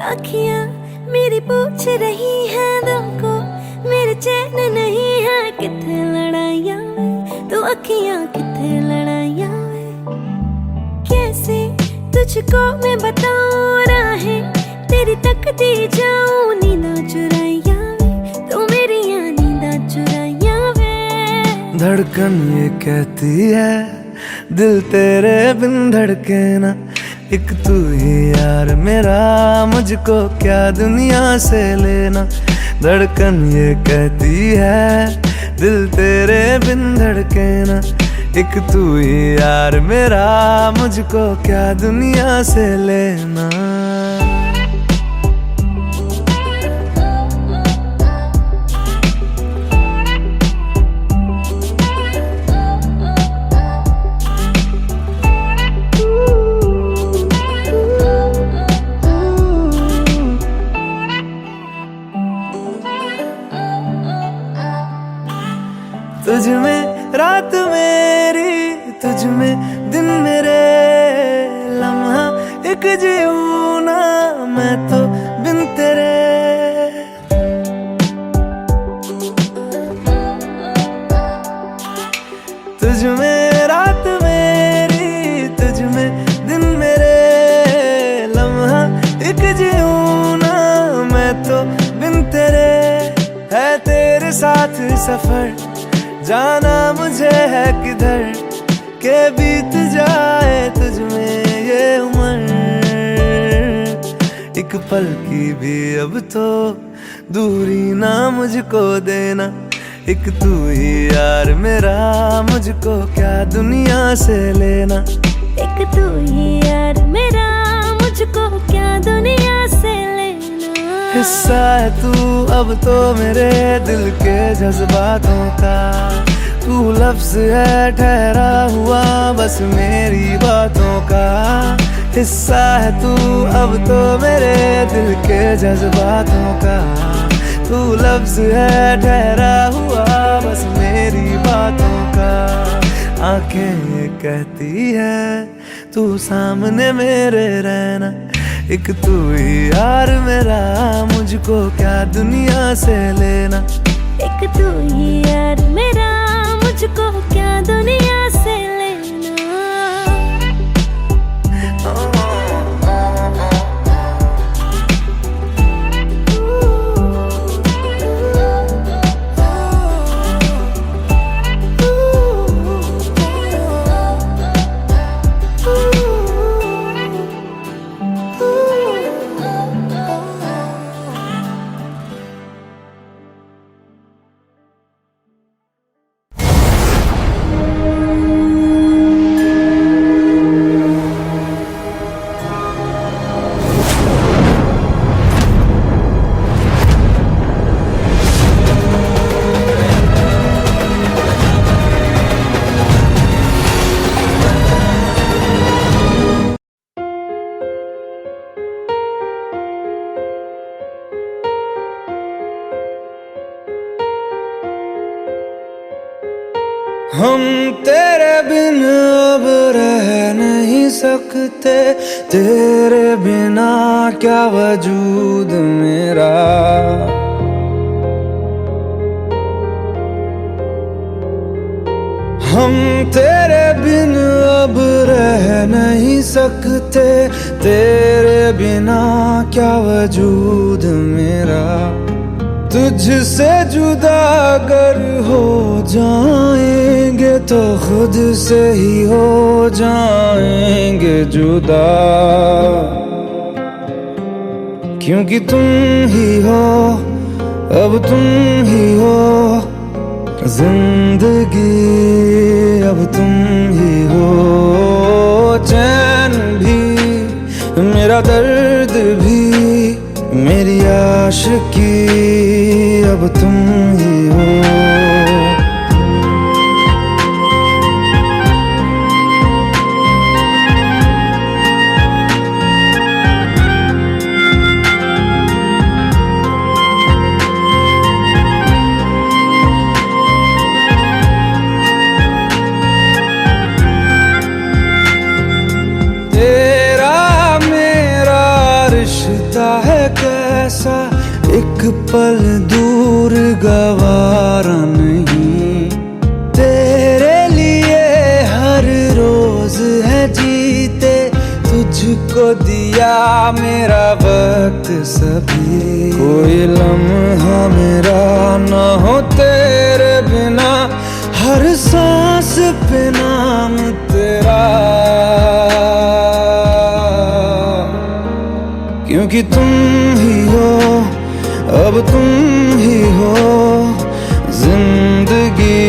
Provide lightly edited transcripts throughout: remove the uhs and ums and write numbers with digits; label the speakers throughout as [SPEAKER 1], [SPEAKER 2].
[SPEAKER 1] अखियां मेरी पूछ रही हैं दिल को, मेरे चैन नहीं है किथे लड़ाइयां वे, तो अखियां किथे लड़ाइयां वे। कैसे तुझको मैं बताऊं राहें तेरी तकती जाऊं, नींदा चुराइयां वे, तो मेरी नींदा चुराइयां वे।
[SPEAKER 2] धड़कन ये कहती है दिल तेरे बिन धड़के ना, एक तू ही यार मेरा, मुझको क्या दुनिया से लेना। धड़कन ये कहती है दिल तेरे बिन धड़के ना, एक तू ही यार मेरा, मुझको क्या दुनिया से लेना। तुझ में रात मेरी, तुझ में दिन मेरे, लम्हा एक जीऊं ना मैं तो बिन तेरे। तुझ में रात मेरी, तुझ में दिन मेरे, लम्हा एक जीऊं ना मैं तो बिन तेरे। है तेरे साथ सफर, जाना मुझे है किधर, के बीत जाए तुझ में ये उम्र। एक पल की भी अब तो दूरी ना मुझको देना, एक तू ही यार मेरा, मुझको क्या दुनिया से लेना।
[SPEAKER 1] एक तू ही यार मेरा, मुझको क्या दुनिया से लेना।
[SPEAKER 2] हिस्सा है तू अब तो मेरे दिल के जज्बातों का, तू लफ्ज है ठहरा हुआ बस मेरी बातों का। हिस्सा है तू अब तो मेरे दिल के जज्बातों का, तू लफ्ज है ठहरा हुआ बस मेरी बातों का। आंखें ये कहती है तू सामने मेरे रहना, एक तू ही यार मेरा, मुझको क्या दुनिया से लेना।
[SPEAKER 1] एक तू ही यार मेरा, मुझको क्या दुनिया से लेना।
[SPEAKER 2] हम तेरे बिन अब रह नहीं सकते, तेरे बिना क्या वजूद मेरा। हम तेरे बिन अब रह नहीं सकते, तेरे बिना क्या वजूद मेरा। तुझसे जुदा अगर हो जाएंगे तो खुद से ही हो जाएंगे जुदा, क्योंकि तुम ही हो, अब तुम ही हो जिंदगी, अब तुम ही हो। चैन भी मेरा दर्द भी मेरी आशिकी, अब तुम ही हो। पल दूर गवारा नहीं, तेरे लिए हर रोज है जीते, तुझको दिया मेरा वक्त सभी। कोई लम्हा मेरा ना हो तेरे बिना, हर सांस पे नाम तेरा, क्योंकि तुम ही हो, अब तुम ही हो जिंदगी,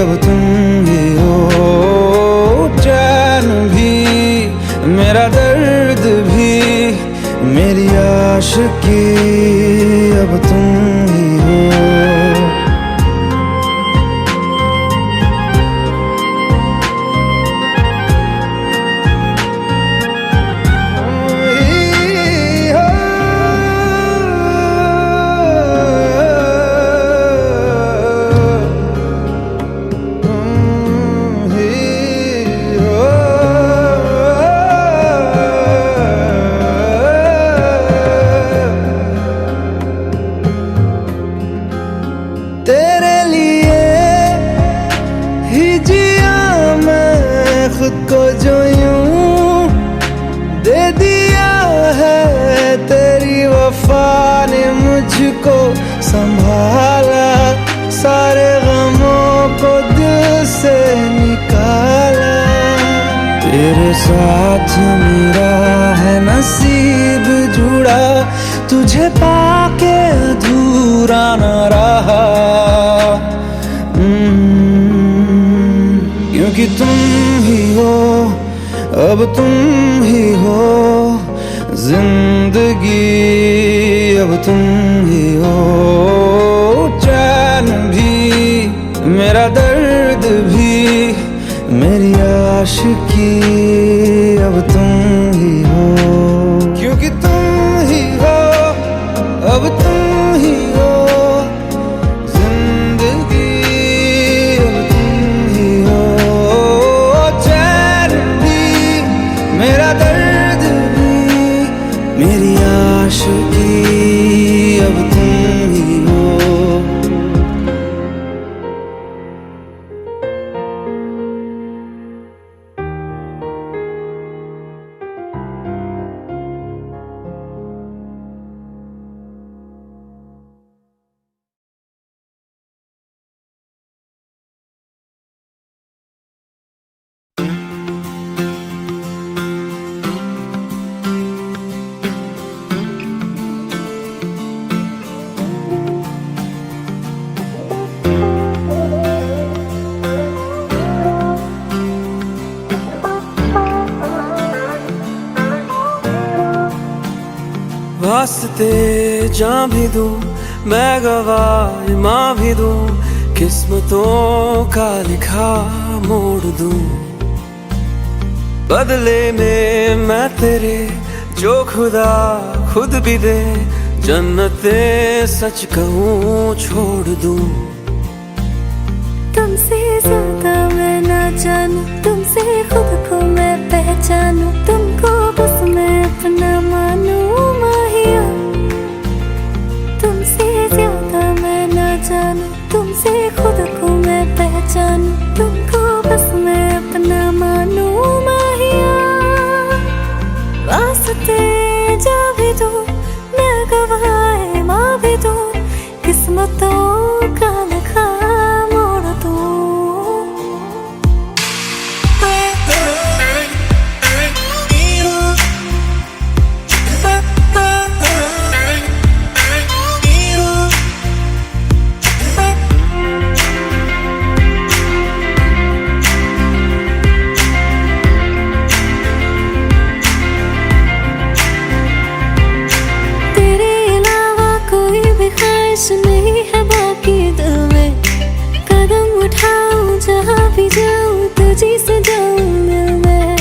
[SPEAKER 2] अब तुम ही हो चैन भी, मेरा दर्द भी, मेरी आशिकी, अब तुम ही हो। तेरे लिए ही जिया मैं खुद को, जो यूं दे दिया है तेरी वफा ने मुझको संभाला, सारे गमों को दिल से निकाला। तेरे साथ मेरा है नसीब जुड़ा, तुझे पाके अधूरा न रहा, क्योंकि तुम ही हो, अब तुम ही हो जिंदगी, अब तुम ही हो चैन भी, मेरा दर्द भी, मेरी आशिकी, अब तुम ही हो, क्योंकि तुम ही हो, अब तुम ही हो जिंदगी, अब तुम ही हो चैन भी, मेरा दर्द भी, मेरी आशिकी, अब तुम ही हो।
[SPEAKER 3] वास्ते जान भी दूं मैं, गवाह माँ भी दूं, किस्मतों का लिखा मोड़ दूं, बदले में मैं तेरे जो खुदा खुद भी दे, जन्नते सच कहूँ छोड़ दूं।
[SPEAKER 1] तुमसे ज्यादा मैं ना जानूं, तुमसे खुद को मैं पहचानूं, तुमको बस मैं अपना मानूं माहिया। तुमसे ज्यादा मैं ना जानूं, तुमसे खुद को मैं पहचानूं, तुमको बस मैं अपना मानूं माहिया। वास्ते जा भी दूं मैं, गवाह माँ भी दूं, किस्मतों का लिखा मोड़ दूं। ख्वाहिश नहीं है बाकी दिल में, कदम उठाऊं जहाँ भी जाऊं तुझी से जाऊं मिल मैं।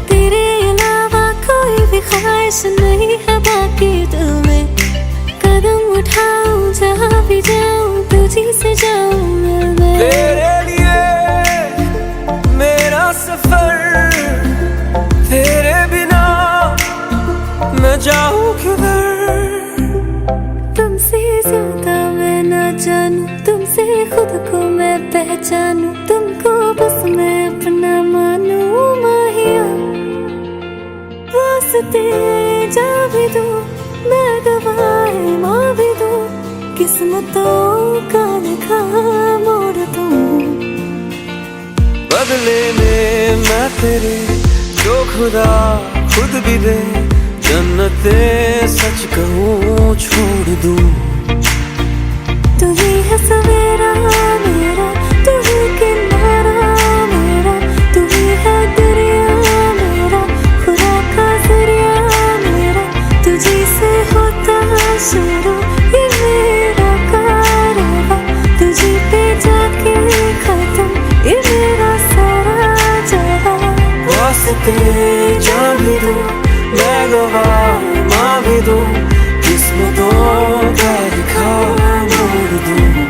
[SPEAKER 1] तेरे अलावा कोई भी ख्वाहिश नहीं है बाकी दिल में, कदम उठाऊं जहाँ भी जाऊं तुझी से जाऊं मिल मैं।
[SPEAKER 3] तेरे लिए मेरा सफर, तेरे बिना मैं जाऊं किधर।
[SPEAKER 1] जानूं तुमसे खुद को मैं पहचानूं, तुमको बस मैं अपना मानूं माहिया। वास्ते जा भी दूं मैं गवाए माँ भी दूं, किस्मतों का लिखा मोड़ दूं।
[SPEAKER 3] बदले में मैं तेरे जो खुदा खुद भी दे, जन्नते सच कहूँ छोड़ दूं।
[SPEAKER 1] तू ही है सवेरा मेरा, तू ही किनारा मेरा, तू ही है दरिया मेरा, खुदा का जरिया मेरा। तुझी से होता शुरू ये मेरा कारवां, तुझी पे जाके खत्म ये मेरा सारा जहां।
[SPEAKER 3] वास्ते जान भी दूं मैं गवाह माँ भी दूं, किस्मतों का लिखा मोड़ दूं।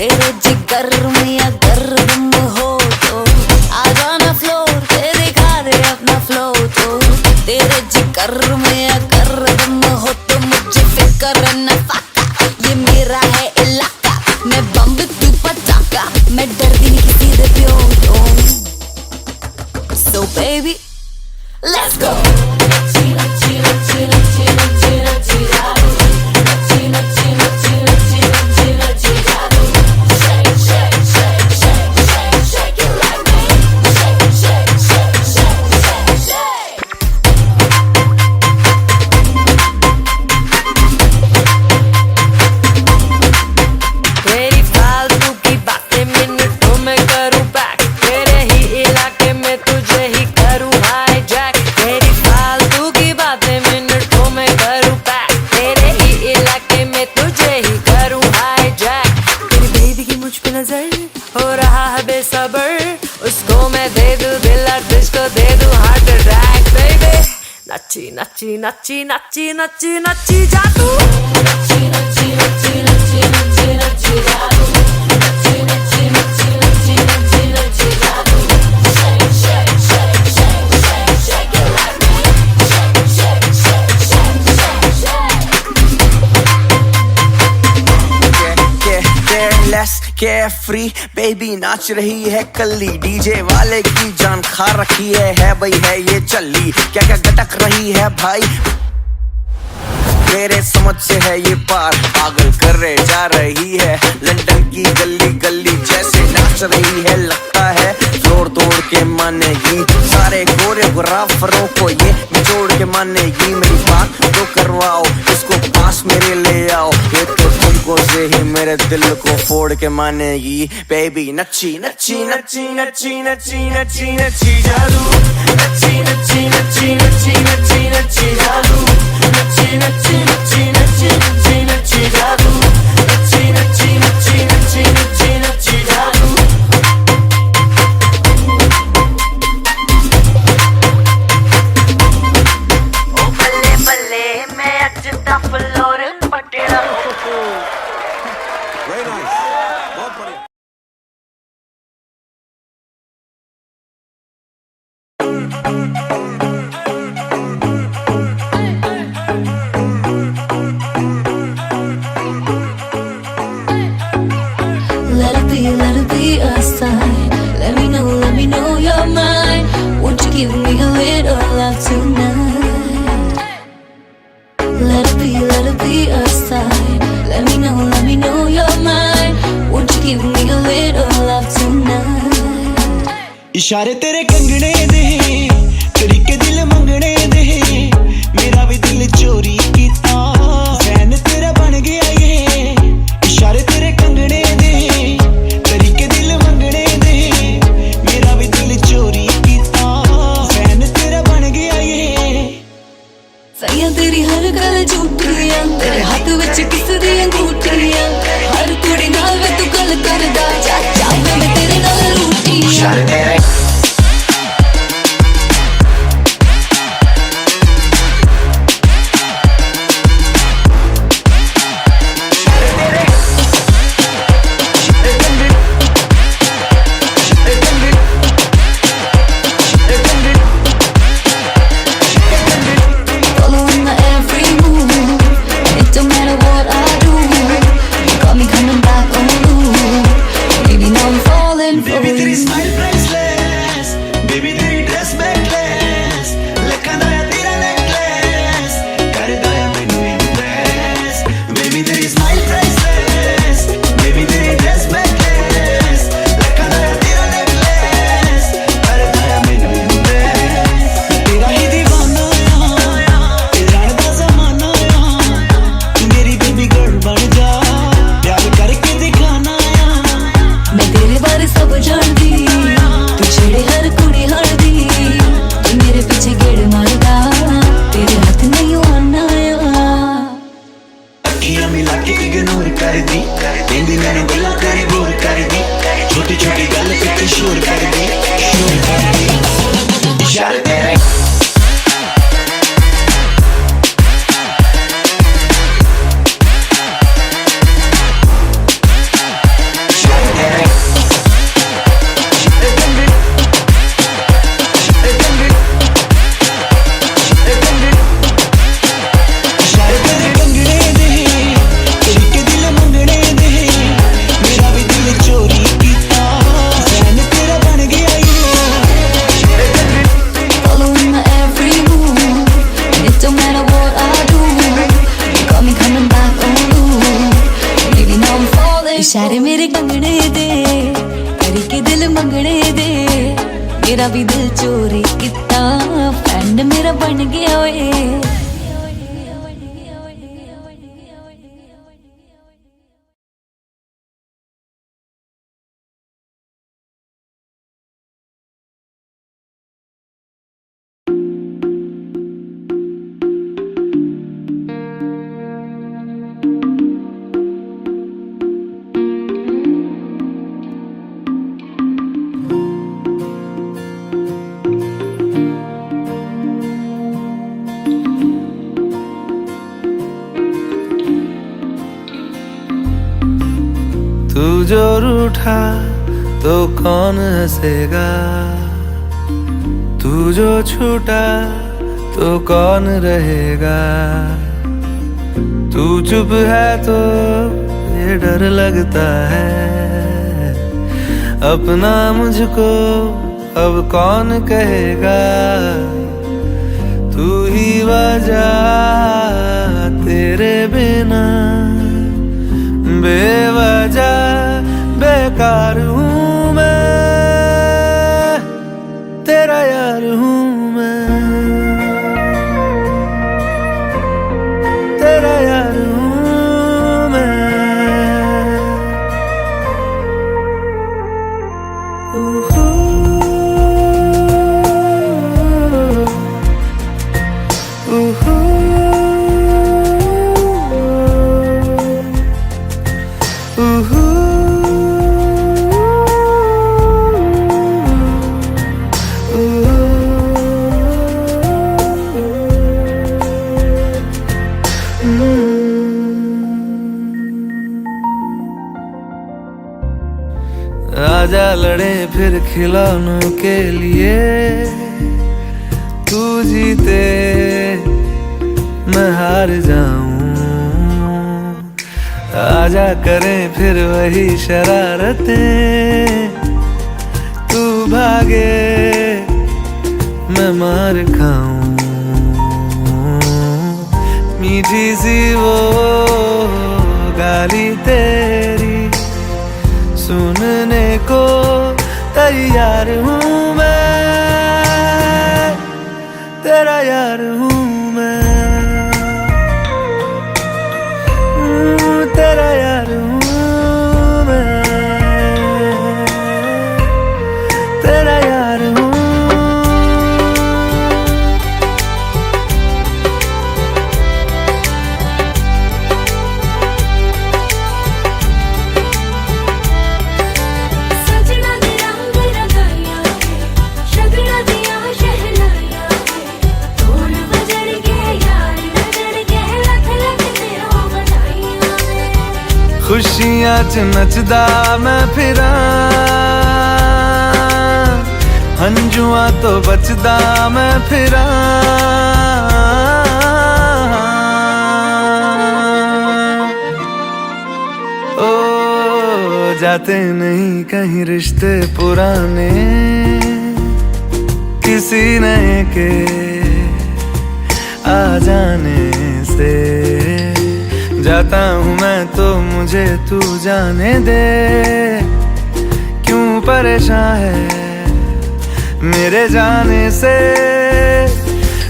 [SPEAKER 1] तेरे जिगर में अगर दम हो तो आ जाना फ्लोर पे दिखा दे अपना फ्लो तो तेरे जिगर में अगर दम हो तो मुझे फिक्र न फाका ये मेरा है इलाका मैं बम तू पटाखा मैं डरती नहीं किसी दे प्यो तो so baby let's go हो रहा है बेसबर उसको मैं दे दूं दिल और तुझको दे दूं हार्ट अटैक बेबी नच्ची नच्ची नच्ची नच्ची नच्ची नच्ची जा तू नच्ची नच्ची नच्ची नच्ची नच्ची नच्ची जा तू नच्ची नच्ची नच्ची नच्ची नच्ची नच्ची जा तू shake shake shake shake shake shake it like me shake shake shake shake shake shake
[SPEAKER 4] Careless, carefree, baby नाच रही है कल्ली डीजे वाले की जान खा रखी है भाई है ये चल्ली क्या क्या गटक रही है भाई मेरे समझ से है ये पार पागल कर रहे जा रही है लंदन की गली गली जैसे नाच रही है लगता है जोड़ तोड़ के मानेगी सारे कोरियोग्राफरों को ये निचोड़ के मानेगी मेरी बात तो करवाओ इसको पास मेरे ले आओ ये तो तुमको से ही मेरे दिल को फोड़ के मानेगी बेबी नच्ची नच्ची नच्ची नच्ची नच्ची नच्ची नच्ची जादू नच्ची नच्ची नच्ची नच्ची नच्ची नच्ची जादू नच्ची नच्ची नच्ची नच्ची नच्ची नच्ची जादू नच्ची नच्ची नच्ची नच्ची नच्ची नच्ची जादू
[SPEAKER 1] ओ बल्ले बल्ले मैं अज दा फ्लोर पटना
[SPEAKER 3] Very nice. बहुत बढ़िया.
[SPEAKER 1] Let it be a sign. Let me know you're mine. Won't you give me a little love tonight? Let it be a sign. Let me know you're mine. Won't you give me a little love tonight?
[SPEAKER 2] इशारे तेरे कंगने दे तरीके दिल मंगने दे मेरा भी दिल चोरी कीता फैन तेरा बन गया ये इशारे तेरे कंगने दे तरीके दिल मंगने दे मेरा भी दिल चोरी कीता फैन तेरा बन गया ये
[SPEAKER 1] सैया तेरी हर गल झूठियां तेरे हाथ विच किस दी अंगूठियां हर कुड़ी नाल वे तू गल करदा जा जा मैं तेरे नाल रूठियां
[SPEAKER 4] इशारे तेरे
[SPEAKER 1] वे मेरे कंगने दे करके दिल मंगने दे मेरा भी दिल चोरी किता फ्रेंड मेरा बन गया ओए
[SPEAKER 2] तू जो रूठा तो कौन हंसेगा, तू जो छूटा तो कौन रहेगा। तू चुप है तो ये डर लगता है, अपना मुझको अब कौन कहेगा। तू ही वजह तेरे बिना बेवजह बेकार हूँ मैं, तेरा यार हूँ मैं, तेरा यार हूँ मैं। आजा लड़े फिर खिलौनों के लिए, तू जीते मैं हार जाऊं। आजा करें फिर वही शरारतें, तू भागे मैं मार खाऊं। मीठी सी वो गाली तेरी सुनने को तैयार हूँ मैं, तेरा यार हूँ मैं, तेरा यार हूँ मैं, तेरा यार हूँ। खुशियां च नचदा मैं फिरा, हंजुआ तो बचदा मैं फिरा। ओ जाते नहीं कहीं रिश्ते पुराने, किसी नए के आ जाने से। जाता हूँ मैं तो मुझे तू जाने दे, क्यों परेशान है मेरे जाने से।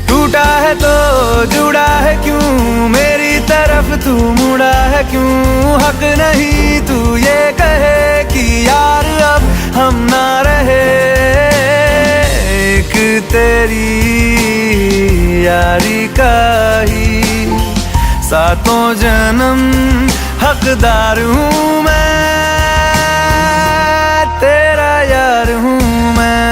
[SPEAKER 2] टूटा है तो जुड़ा है क्यों, मेरी तरफ तू मुड़ा है क्यों। हक नहीं तू ये कहे कि यार अब हम ना रहे, एक तेरी यारी का ही सातों जन्म हकदार हूँ मैं, तेरा यार हूँ मैं,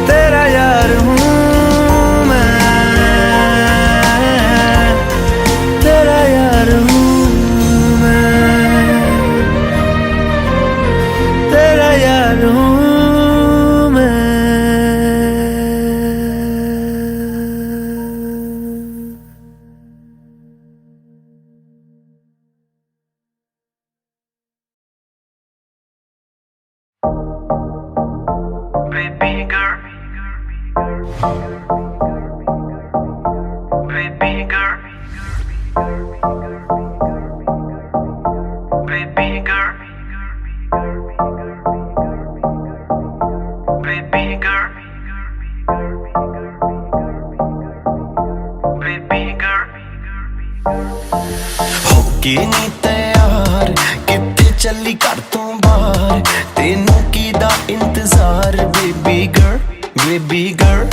[SPEAKER 2] तेरा यार हूँ मैं, तेरा यार हूँ मैं, तेरा यार हूँ मैं।
[SPEAKER 3] Baby girl, baby girl.
[SPEAKER 5] के नी तैयार किथे चली घर तो बाहर तेनू की दा इंतजार बेबी गर्ल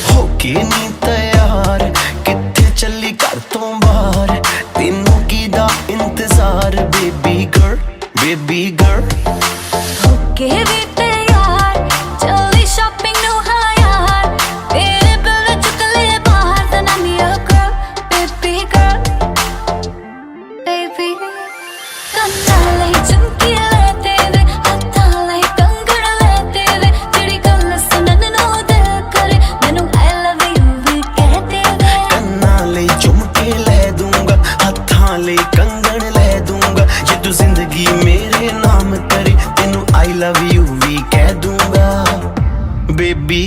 [SPEAKER 5] हो के नी तैयार किथे चली घर तो बाहर तेनू की दा इंतजार बेबी गर्ल
[SPEAKER 1] होके भी तैयार चली शॉपिंग नु हाँ यार तेरे बिल चुक ले बाहर then I'm your girl baby ਕੰਨਾਂ ਲਈ ਝੁਮਕੀ ਲੈਤੇ ਵੇ ਹੱਥਾਂ ਲਈ ਕੰਗਣ ਲੈਤੇ ਵੇ ਜਿਹੜੀ ਗੱਲ ਸੁਣਨ ਨੂੰ ਦਿਲ ਕਰੇ ਮੈਨੂੰ I love you ਵੀ ਕਹਤੇ ਵੇ
[SPEAKER 5] ਕੰਨਾਂ ਲਈ ਝੁਮਕੇ ਲੈ ਦੂੰਗਾ ਹੱਥਾਂ ਲਈ ਕੰਗਣ ਲੈ ਦੂੰਗਾ ਜੇ ਤੂੰ ਜ਼ਿੰਦਗੀ ਮੇਰੇ ਨਾਮ ਕਰੇ ਤੈਨੂੰ I love you ਵੀ ਕਹਿ ਦੂੰਗਾ ਬੇਬੀ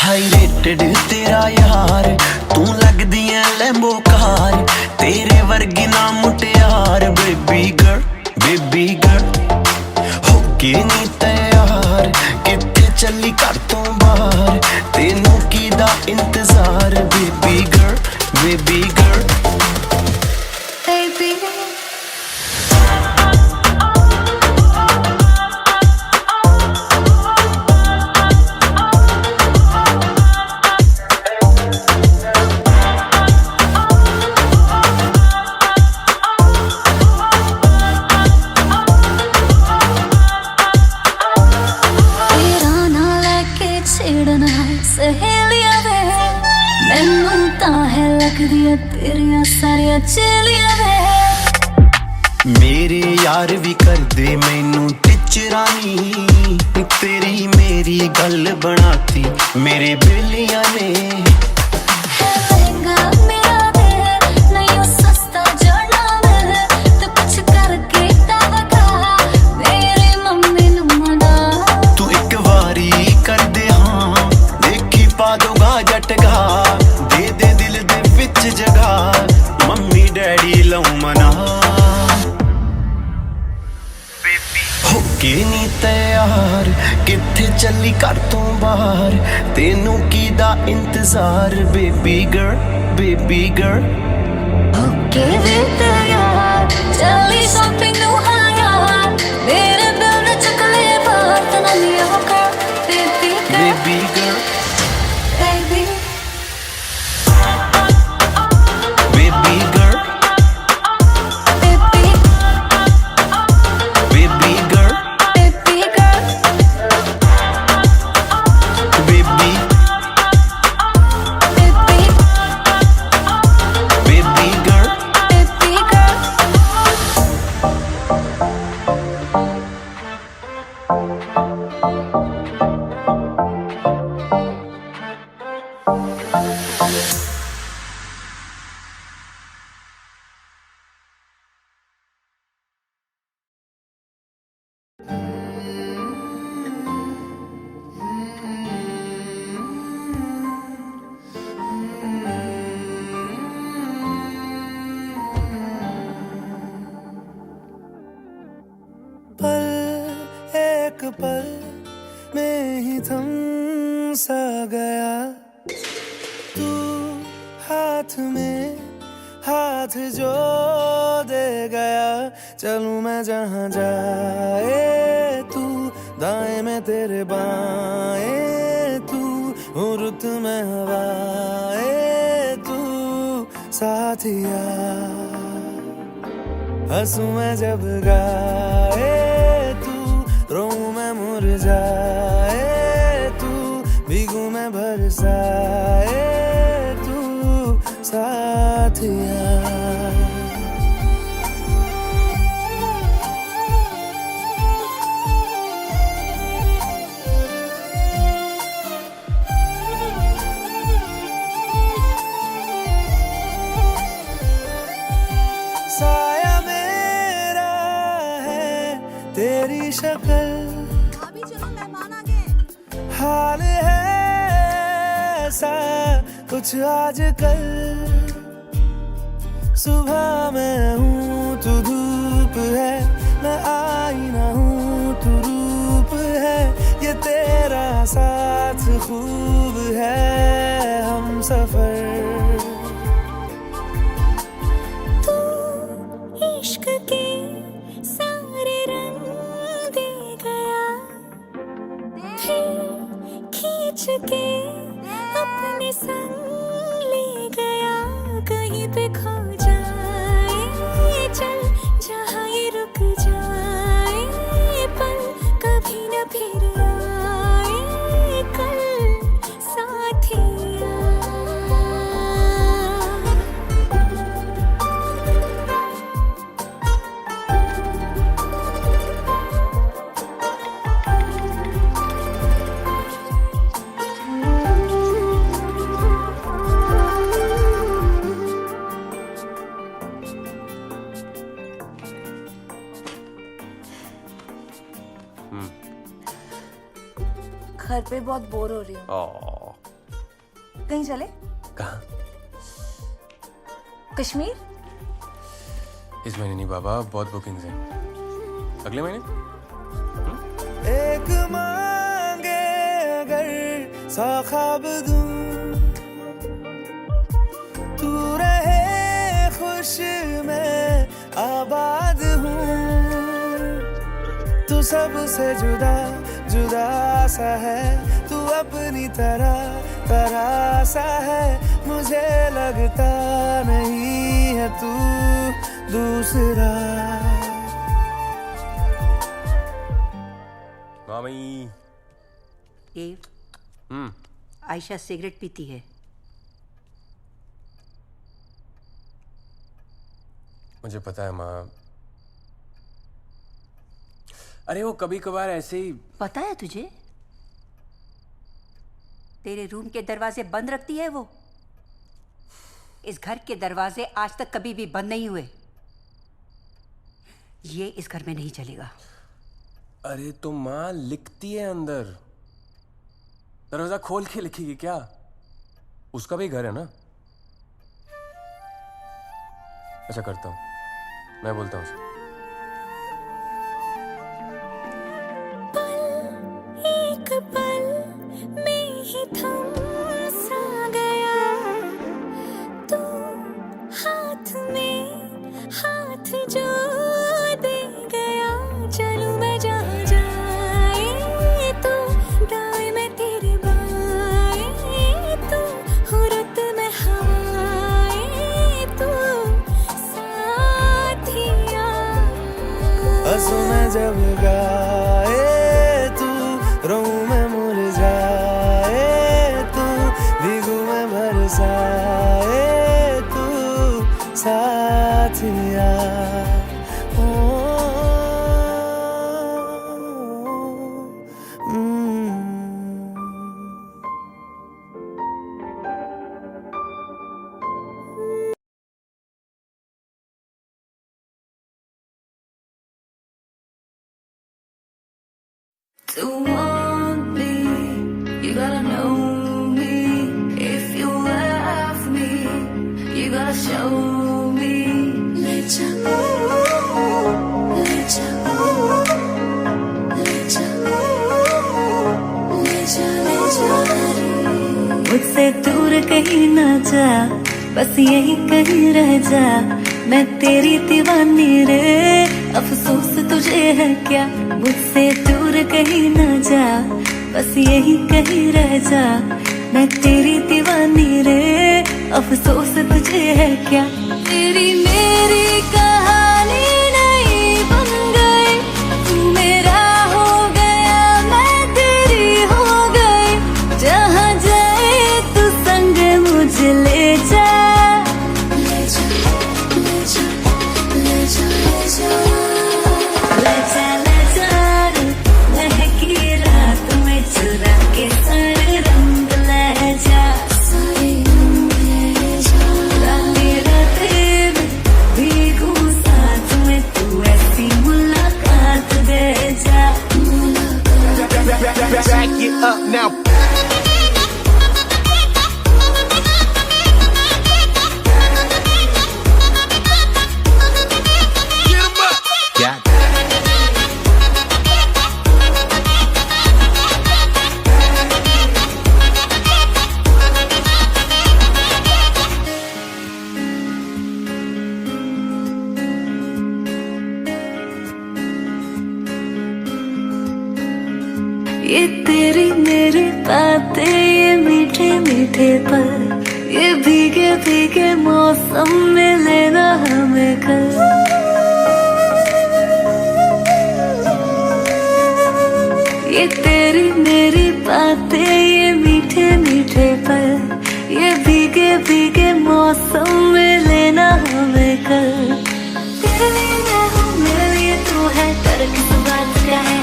[SPEAKER 5] ਹਾਈ ਰੇਟਡ ਤੇਰਾ ਯਾਰ ਤੂੰ ਲੱਗਦੀ ਐ ਲੈਂਬੋ ਕਾਰ ਤੇਰੇ ਵਰਗੀ ਨਾ ਮੁਟਿਆਰ ਬੇਬੀ ਗਰਲ ਹੋ ਕੇ ਨੀ ਤੈयार ਕਿੱਥੇ ਚੱਲੀ ਘਰ ਤੋਂ ਬਾਹਰ ਤੈਨੂੰ ਕੀ ਦਾ ਇੰਤਜ਼ਾਰ ਬੇਬੀ ਗਰਲ
[SPEAKER 1] baby ਸਹੇਲੀਆਂ ਵੇ ਮੈਨੂੰ ਤਾਂ ਹੈ ਲੱਗਦੀਆਂ ਤੇਰੀਆਂ ਸਾਰੀਆਂ ਚੇਲੀਆਂ ਵੇ
[SPEAKER 5] ਮੇਰੇ ਯਾਰ ਵੀ ਕਰਦੇ ਮੈਨੂੰ ਟਿਚਰਾਨੀ ਤੇਰੀ ਮੇਰੀ ਗੱਲ ਬਣਾਤੀ ਮੇਰੇ ਬੇਲੀਆਂ ਨੇ
[SPEAKER 1] ਲਹਿੰਗਾ ਮੇਰਾ ਦੇ ਨਹੀਂ ਉਹ ਸਸਤਾ ਜੜਨਾ ਵੇ ਤੇ ਕੁਛ ਕਰਕੇ ਤਾਂ ਵਖਾ ਮੇਰੇ ਮੰਮੀ ਨੂੰ ਮਨਾ
[SPEAKER 5] ਤੂੰ ਇੱਕ ਵਾਰੀ ਕਰਦੇ ਹਾਂ ਦੇਖੀ ਪਾ ਦੂੰਗਾ ਜਟਗਾ ਦੇ ਦਿਲ ਦੇ ਵਿੱਚ ਜਗਾ ਮੰਮੀ ਡੈਡੀ ਲਉ ਮਨਾ ਹੋ ਕੇ ਨੀ ਤੈयार ਕਿੱਥੇ ਚੱਲੀ ਘਰ ਤੋਂ ਬਾਹਰ ਤੈਨੂੰ ਕੀ ਦਾ ਇੰਤਜ਼ਾਰ ਬੇਬੀ ਗਰਲ
[SPEAKER 1] ਹੋਕੇ ਵੀ ਤੈयार ਚੱਲੀ ਸ਼ਾਪਿੰਗ ਨੂੰ ਹਾਂ ਯਾਰ ਮੇਰੇ ਬਿਲ ਨਾ ਚੁੱਕ ਲੈ ਬਾਹਰ ਤਾਂ ਨਾ ਲਿਆ ਕਰ ਬੇਬੀ
[SPEAKER 5] ਗਰਲ
[SPEAKER 1] baby
[SPEAKER 2] एक पल में ही थम सा गया तू हाथ में हाथ जो दे गया चलूं मैं जहां जाए तू दाएं में तेरे बाएं तू हूँ रुत में हवाए तू साथिया हंसू मैं जब गाए तू रोऊं मैं मुरझाए तू भीगू मैं बरसाए तू साथिया साया मेरा है तेरी शक्ल
[SPEAKER 6] अभी चलो मेहमान आ गए।
[SPEAKER 2] हाल है ऐसा कुछ आजकल सुबह मैं हूँ तू धूप है मैं आईना हूँ तू रूप है ये तेरा साथ खूब है हम सफर
[SPEAKER 1] इश्क के सारे रंग दे गया, फिर खींच के अपने संग ले गया। कहीं पे खो जाए चल जहाँ ये रुक जाए, पल कभी न फिर आए कल साथिया।
[SPEAKER 6] घर पे बहुत बोर हो रही हूँ,
[SPEAKER 7] ओ,
[SPEAKER 6] कहीं चले?
[SPEAKER 7] कहाँ?
[SPEAKER 6] कश्मीर?
[SPEAKER 7] इस महीने नहीं बाबा, बहुत बुकिंग्स हैं। अगले महीने?
[SPEAKER 2] एक मांगे अगर 100 ख्वाब दूं, तू रहे खुश मैं आबाद हूँ। तू सबसे जुदा जुदा सा है, तू अपनी तरह सा है। मुझे लगता नहीं है तू दूसरा।
[SPEAKER 7] मामी।
[SPEAKER 8] देव, आयशा सिगरेट पीती है।
[SPEAKER 7] मुझे पता है माँ। अरे वो कभी कभार ऐसे ही।
[SPEAKER 8] पता है तुझे? तेरे रूम के दरवाजे बंद रखती है वो। इस घर के दरवाजे आज तक कभी भी बंद नहीं हुए। ये इस घर में नहीं चलेगा।
[SPEAKER 7] अरे तो माँ लिखती है अंदर, दरवाजा खोल के लिखेगी क्या? उसका भी घर है ना। अच्छा करता हूँ, मैं बोलता हूँ उसे।
[SPEAKER 1] एक पल में ही थम सा गया, तू हाथ में हाथ जो दे गया। चलूं मैं जहाँ जाए तो दाएं मैं तेरे बाएं, तू हो रुत में हवाएं, तू साथिया।
[SPEAKER 2] हंसू मैं जब गाए तू, रोऊं मैं मुरझाए तू, भीगू मैं बरसाए तू साथिया।
[SPEAKER 1] To want me, you gotta know me. If you love me, you gotta show me. Let ya, let ya, let ya, let ya, let ya. मुझसे दूर कहीं ना जा, बस यही कहीं रह जा। मैं तेरी दीवानी रे, अफसोस तुझे है क्या? मुझसे दूर कहीं ना जा, बस यही कहीं रह जा। मैं तेरी दीवानी रे, अफसोस तुझे है क्या? तेरी मेरी कहानी नहीं बन गई, तू मेरा हो गया, मैं तेरी हो गई। जहाँ जाए तू संग मुझे ले जा, ले जा, ले जा, ले जा, ले जा, ले जा, ले जा रे। महकी रात में चुरा के सारे रंग ले जा, सारे रंग ले जा। रातें रातें में भीगू ये तेरी मेरी बातें, ये मीठे मीठे पल, ये भीगे भीगे मौसम में लेना हमें कल। ये तेरी मेरी बातें, ये मीठे मीठे पल, ये भीगे भीगे मौसम में लेना हमें कल। तेरे लिए मैं हूँ, मेरे लिए तू है, डर किस बात का है?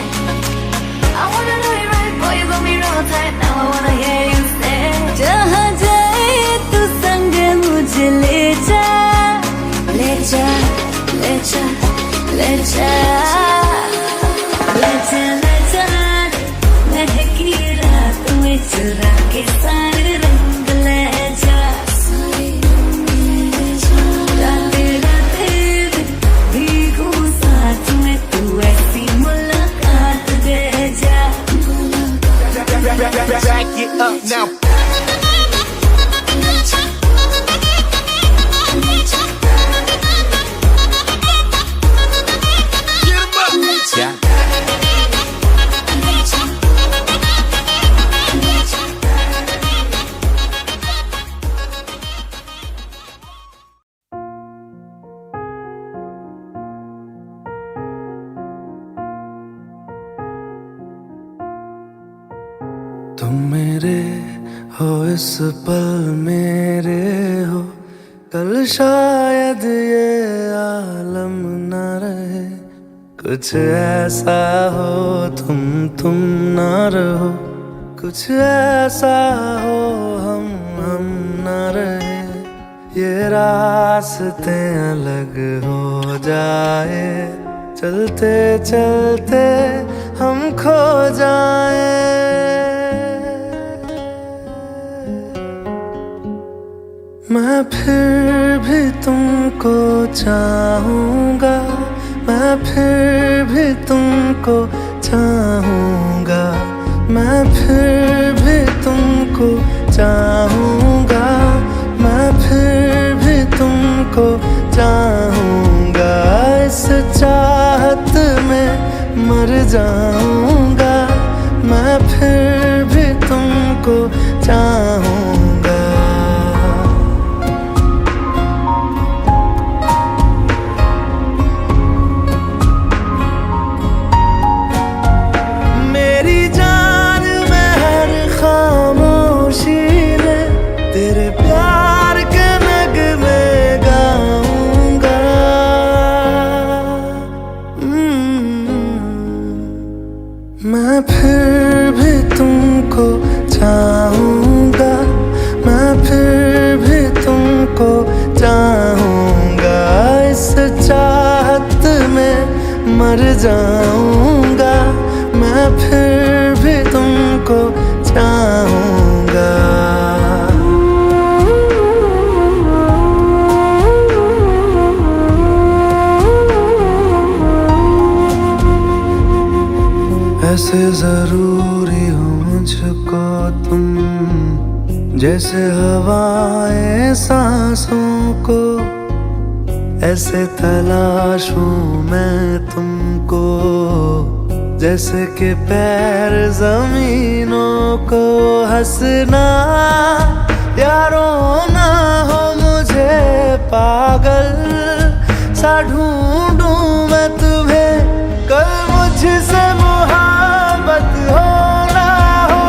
[SPEAKER 1] I wanna know you right, boy, you got me real tight. Now I wanna hear you say, जहाँ जाए तू संग मुझे ले जा, ले जा, ले जा, ले जा, ले जा, ले जा। महकी रात में चुरा के सारे रंग ले जा, राते राते भीगू साथ में, तू ऐसी मुलाकात दे जा।
[SPEAKER 5] Back it up now. Yeah.
[SPEAKER 2] तुम मेरे हो इस पल मेरे हो, कल शायद ये आलम न रहे। कुछ ऐसा हो तुम ना रहो, कुछ ऐसा हो हम न रहे। ये रास्ते अलग हो जाए, चलते चलते हम खो जाए। मैं फिर भी तुमको चाहूँगा, मैं फिर भी तुमको चाहूँगा, मैं फिर भी तुमको चाहूँगा, मैं फिर भी तुमको चाहूँगा। इस चाहत में मर जाऊँगा, मैं फिर भी तुमको चाहूँगा। मैं फिर भी तुमको चाहूँगा, मैं फिर भी तुमको चाहूँगा। इस चाहत में मर जाऊँगा, मैं फिर भी तुमको चाहूँगा। ऐसे जरूरी हो मुझको तुम, जैसे हवाएं सांसों को। ऐसे तलाशूं मैं तुमको, जैसे कि पैर जमीनों को। हंसना या रोना हो मुझे पागल सा ढूंढूं मैं तुम्हें। कल मुझसे मोहब्बत हो ना हो,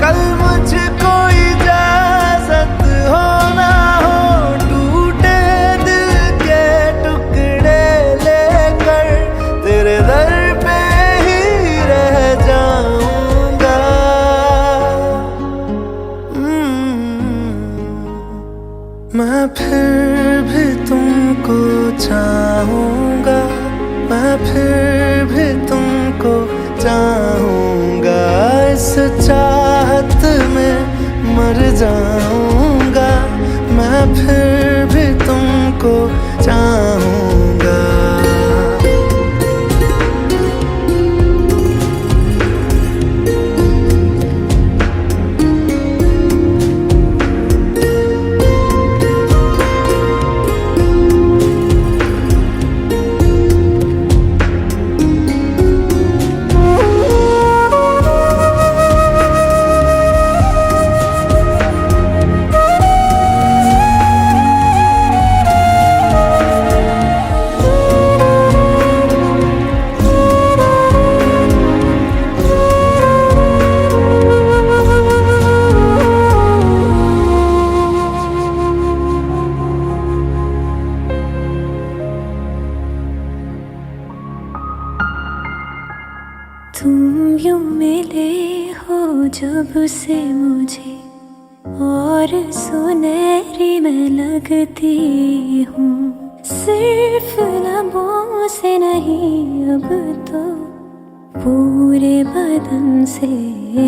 [SPEAKER 2] कल मुझको इजाजत हो ना हो। टूटे दिल के टुकड़े लेकर तेरे दर पे ही रह जाऊंगा। मैं फिर भी तुमको चाहूँगा, मैं फिर भी तुमको
[SPEAKER 1] तुम यूं मिले हो जब से मुझे और सुनहरी मैं लगती हूँ, सिर्फ लबों से नहीं अब तो पूरे बदन से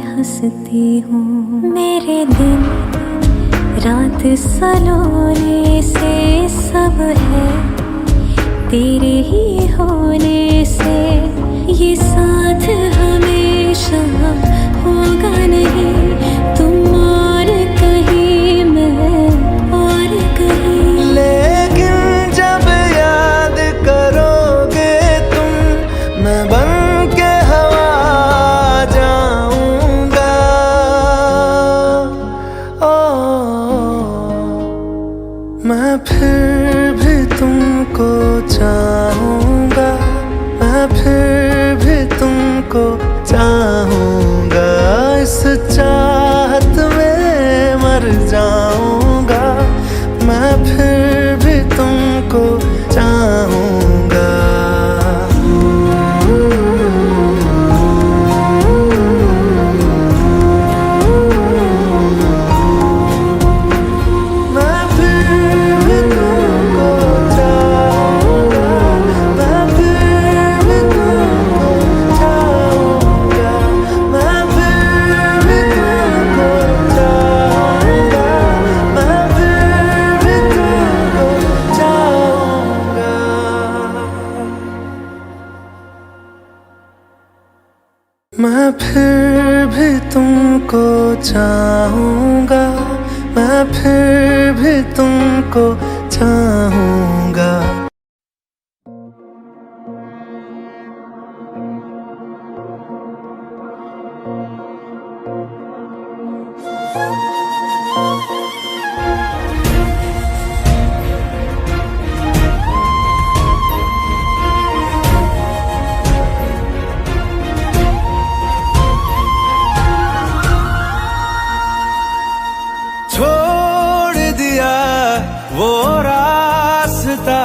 [SPEAKER 1] हंसती हूँ। मेरे दिन रात सलोने से सब है तेरे ही होने से, ये साथ हमेशा होगा नहीं, तुम और कहीं मैं और कहीं।
[SPEAKER 2] लेकिन जब याद करोगे तुम, मैं बन के हवा जाऊंगा। मैं फिर भी तुमको चाहूंगा, मैं फिर भी तुमको चाहूंगा, इस चाहत में मर जाऊंगा, मैं फिर भी तुमको चाहूंगा। मैं फिर भी तुमको चाहूंगा, मैं फिर भी तुमको चाहूंगा, मैं फिर भी तुमको चाहूंगा, मैं फिर भी तुमको चाहूंगा। मैं फिर भी तुमको चाहूंगा, मैं फिर भी तुमको चाहूंगा। छोड़ दिया वो रास्ता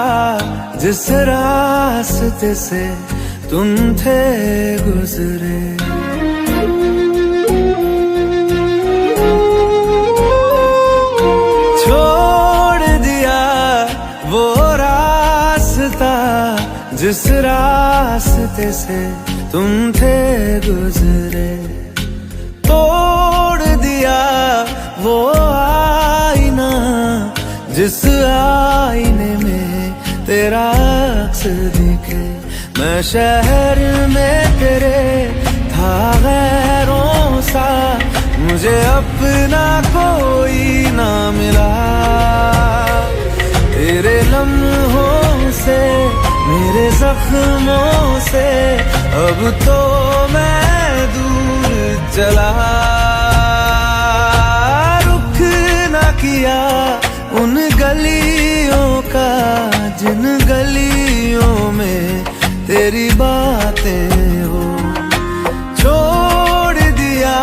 [SPEAKER 2] जिस रास्ते से तुम थे गुजरे, छोड़ दिया वो रास्ता जिस रास्ते से तुम थे गुजरे, तोड़ दिया वो आईना जिस आईने में तेरा अक्स दिखे। मैं शहर में तेरे था गैरों सा, मुझे अपना कोई ना मिला। तेरे लम्हों से मेरे जख्मों से अब तो मैं दूर चला। रुख ना किया उन गलियों का जिन गलियों में तेरी बातें हो, छोड़ दिया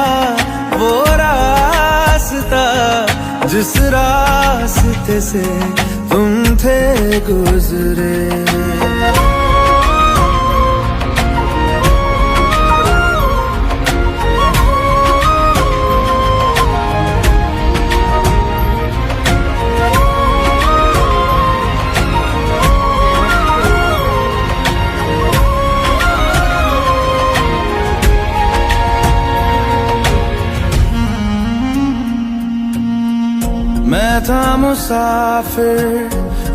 [SPEAKER 2] वो रास्ता जिस रास्ते से तुम थे गुजरे। मैं था मुसाफिर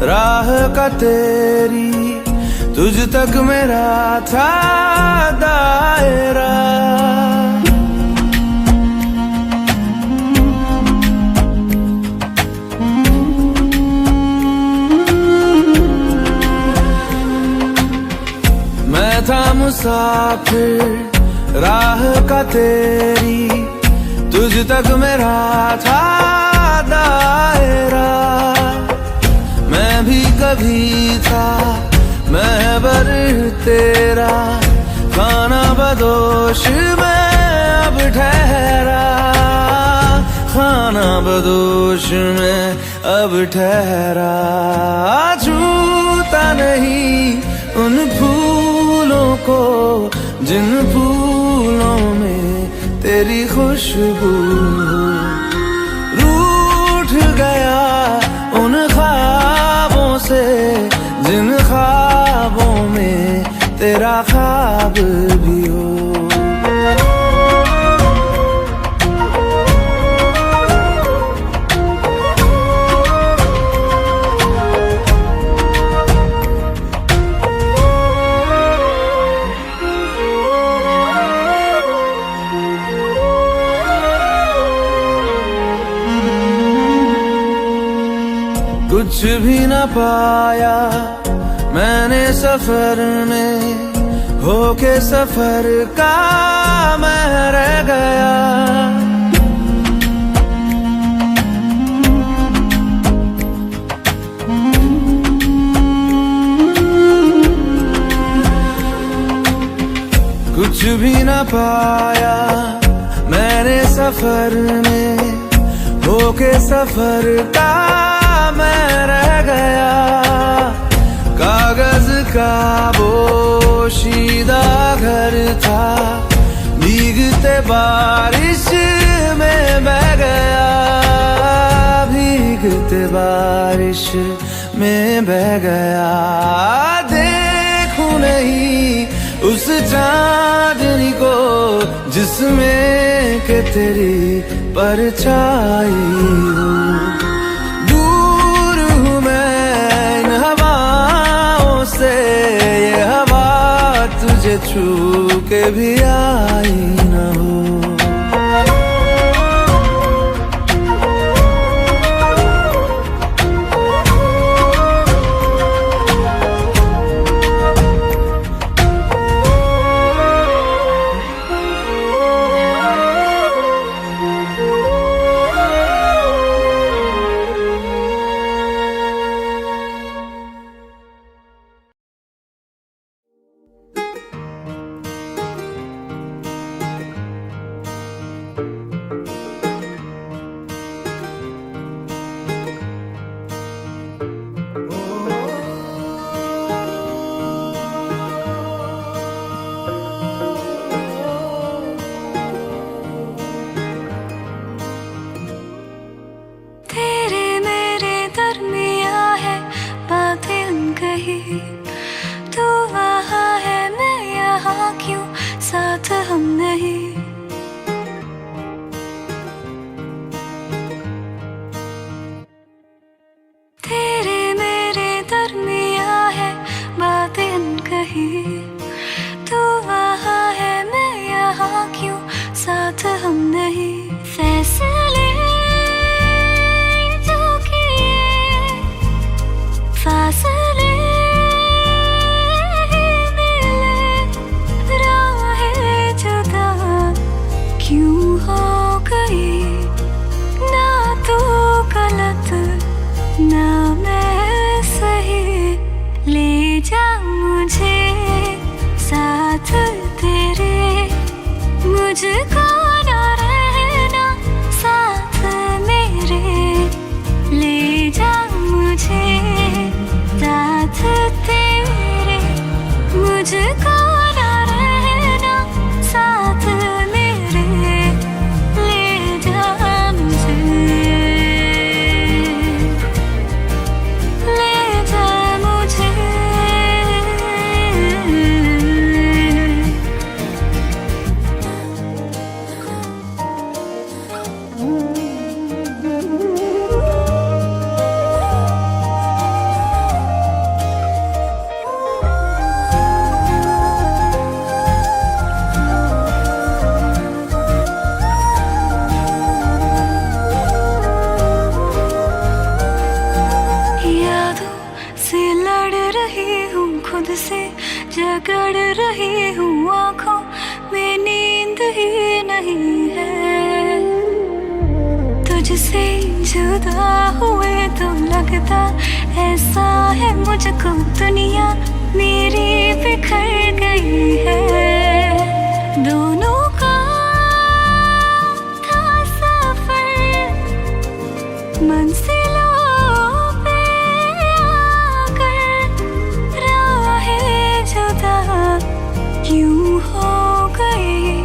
[SPEAKER 2] राह का तेरी, तुझ तक मेरा था दायरा। मैं था मुसाफिर राह का तेरी, तुझ तक मेरा था दायरा। मैं भी कभी था महबर तेरा, खाना बदोश में अब ठहरा, खाना बदोश में अब ठहरा। छूता नहीं उन फूलों को जिन फूलों बाहों में तेरी खुशबू रूठ गया उन ख्वाबों से जिन ख्वाबों में तेरा ख्वाब भी हो। कुछ भी न पाया मैंने सफर में, होके सफर का मैं रह गया। कुछ भी न पाया मैंने सफर में, होके सफर का मैं रह गया। कागज का पोशीदा घर था, भीगते बारिश में बह गया, भीगते बारिश में बह गया। देखूं नहीं उस चांदनी को जिसमें के तेरी परछाई हो। दूर हूँ मैं इन हवाओं से, ये हवा तुझे छू के भी आई न हो।
[SPEAKER 1] तू वहाँ है मैं यहाँ क्यों, साथ हम नहीं। तेरे मेरे दरमियाँ है बातें अनकही, तू वहाँ है मैं यहाँ क्यों, साथ हम नहीं। फैसले जो किए फासले क्यों हो गई, ना तू गलत ना मैं सही। ले जा मुझे साथ तेरे, मुझको ना रहना साथ मेरे। ले जा मुझे साथ तेरे, मुझको ना रहना साथ मेरे। ले जा मुझे, ले जा मुझे। खुद से झगड़ रही हूँ, आँखों में नींद ही नहीं है। तुझसे जुदा हुए तो लगता ऐसा है मुझको दुनिया मेरी बिखर गई है। दोनों का था सफर मंजिलों पे आकर, राहें जुदा क्यों हो गई,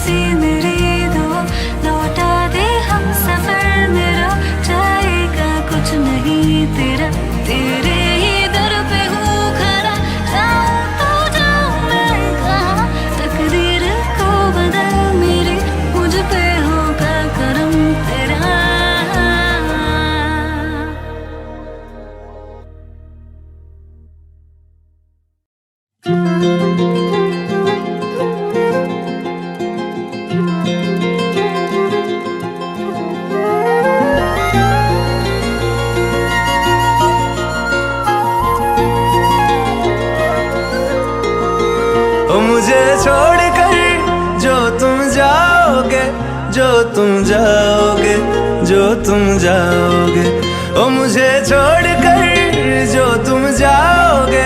[SPEAKER 1] सी मेरी दो लौटा दे हम सफर मेरा जाएगा कुछ नहीं तेरा तेरे ही दर पे हूँ खड़ा जाऊँ तो जाऊँ मैं कहाँ तकदीर को बदल मेरे मुझ पे होगा करम तेरा
[SPEAKER 2] ओ मुझे छोड़ कर जो तुम जाओगे जो तुम जाओगे जो तुम जाओगे ओ मुझे छोड़ कर जो तुम जाओगे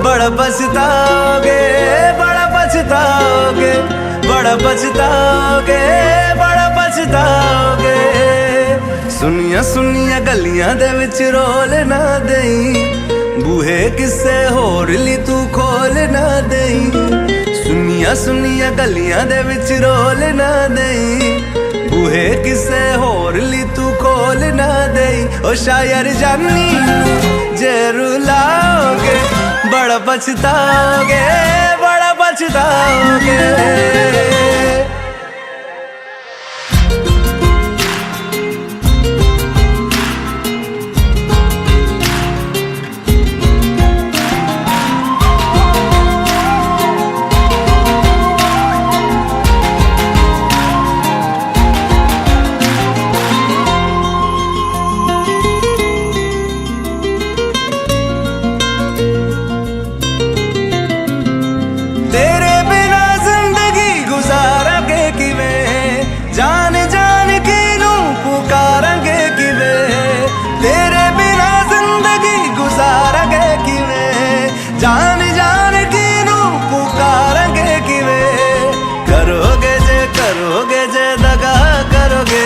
[SPEAKER 2] बड़ा पछताओगे बड़ा पछताओगे बड़ा पछताओगे बड़ा पछताओगे सुनिया सुनिया गलियां दे विच रोल ना देई बूहे किसे होर ली तू खोल ना देई सुनिया सुनिया गलियां दे विच रोल ना देई बूहे किसे होर ली तू खोल ना देई ओ शायर जानी जे रुलाओगे बड़ा पछताओगे बड़ा पछताओगे जान जान की नू पुकारेंगे किवें करोगे जे दगा करोगे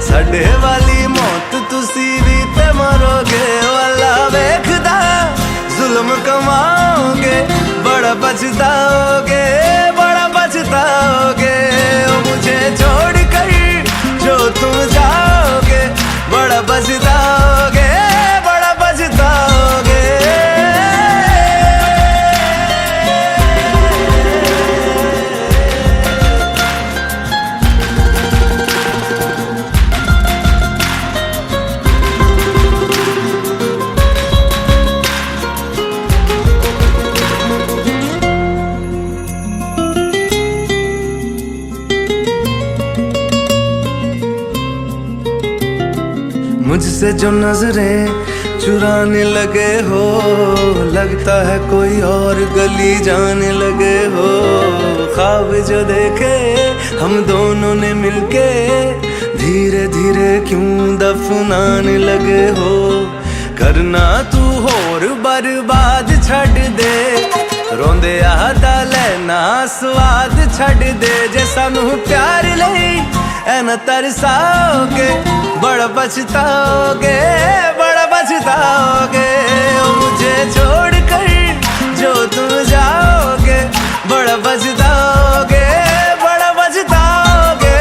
[SPEAKER 2] साडे वाली मौत तुसी भी ते मरोगे वाला वेखदा जुल्म कमाओगे बड़ा पछताओगे बड़ा पछताओगे ओ मुझे छोड़ कर जो तुम जाओगे बड़ा पछताओगे बड़ा पछताओगे मुझसे जो नजरें चुराने लगे हो लगता है कोई और गली जाने लगे हो ख्वाब जो देखे हम दोनों ने मिलके धीरे धीरे क्यों दफनाने लगे हो करना तू होर बर्बाद छड़ दे रोंदे आदा लेना स्वाद छड़ दे जे सानू प्यार लई एना तरसाओगे बड़ा पछताओगे बड़ा पछताओगे ओ मुझे छोड़ कर जो तुम जाओगे बड़ा पछताओगे बड़ा पछताओगे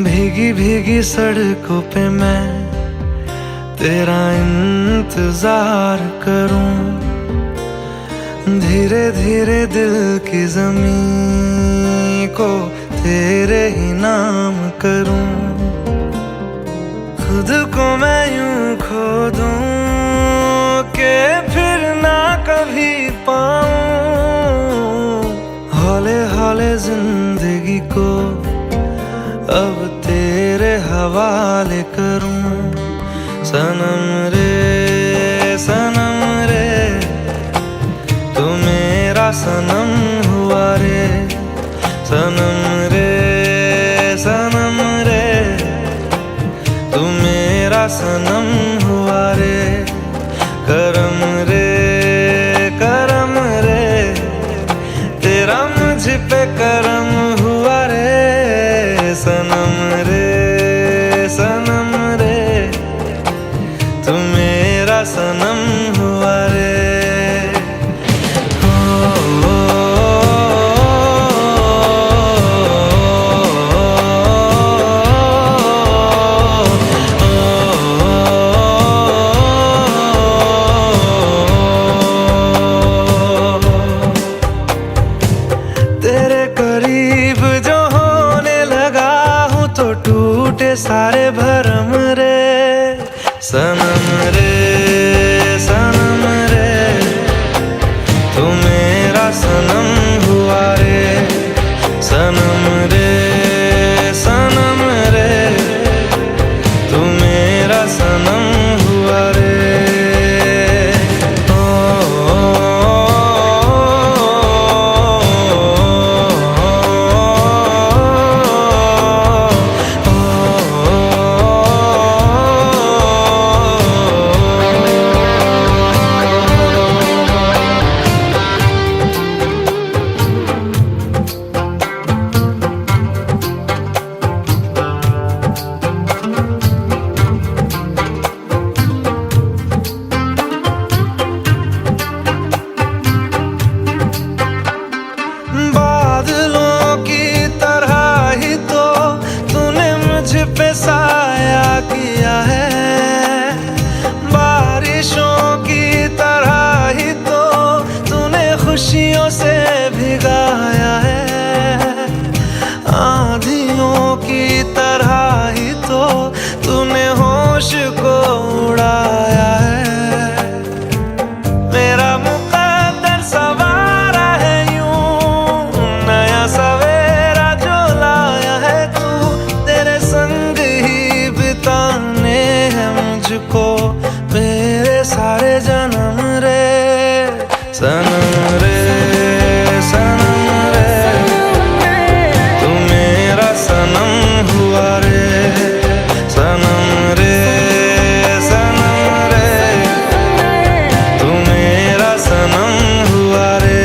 [SPEAKER 2] भीगी भीगी सड़कों पे मैं तेरा इंतजार करूं धीरे धीरे दिल की ज़मीं को तेरे ही नाम करूं खुद को मैं यूं खो दूं के हवाले करूं। सनम रे तू मेरा सनम हुआ रे। सनम रे तू मेरा सनम हुआ रे। करम रे तेरा मुझ पे करम हुआ रे। सनम रे तू मेरा सनम हुआ रे। तेरे करीब जो होने लगा हूँ तो टूटे सारे भरम रे। सनम रे तू मेरा सनम हुआ रे। सनम रे तू मेरा सनम हुआ रे। बादलों की तरह ही तो तूने मुझ पे साया किया है। बारिशों की तरह ही तो तूने खुशियों से भिगाया है। आंधियों की तरह ही तो तूने होश को उड़ाया है। मेरा मुकद्दर सवारा है यूं, नया सवेरा जो लाया है तू। तेरे संग ही बिताने हैं मुझको मेरे सारे जन्म रे। सनम रे तू मेरा सनम हुआ रे। सनम रे तू मेरा सनम हुआ रे।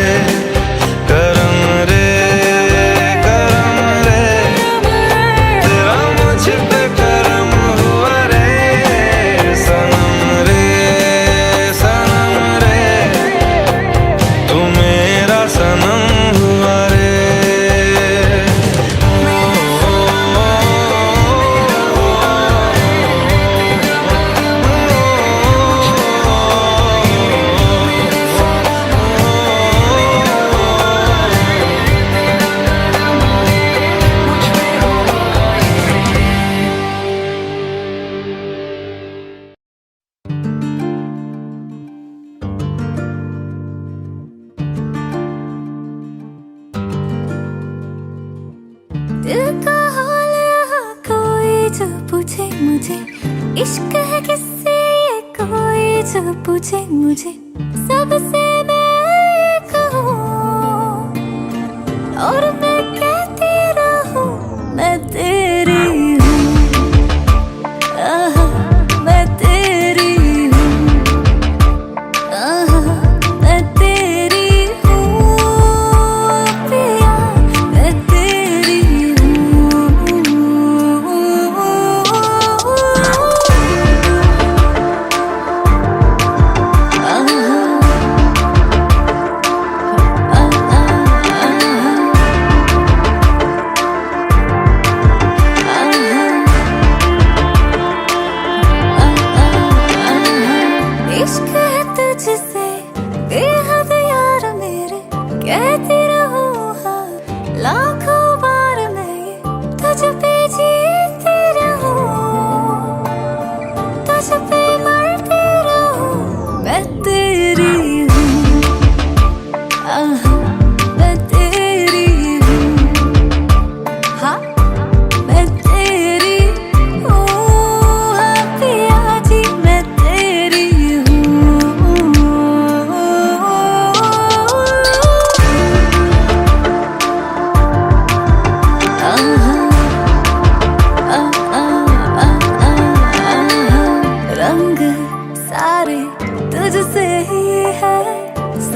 [SPEAKER 2] करम रे तेरा मुझ पे करम हुआ रे। सनम रे तू मेरा सनम हुआ रे।
[SPEAKER 1] दिल का हाल यहाँ कोई जो पूछे मुझे, इश्क है किससे ये कोई जो पूछे मुझे। सबसे मैं कहूँ और मैं कहती रहूँ मैं तेरी हूँ। आहा, मैं तेरी हूँ। आहा, मैं तेरी हूँ पिया, मैं तेरी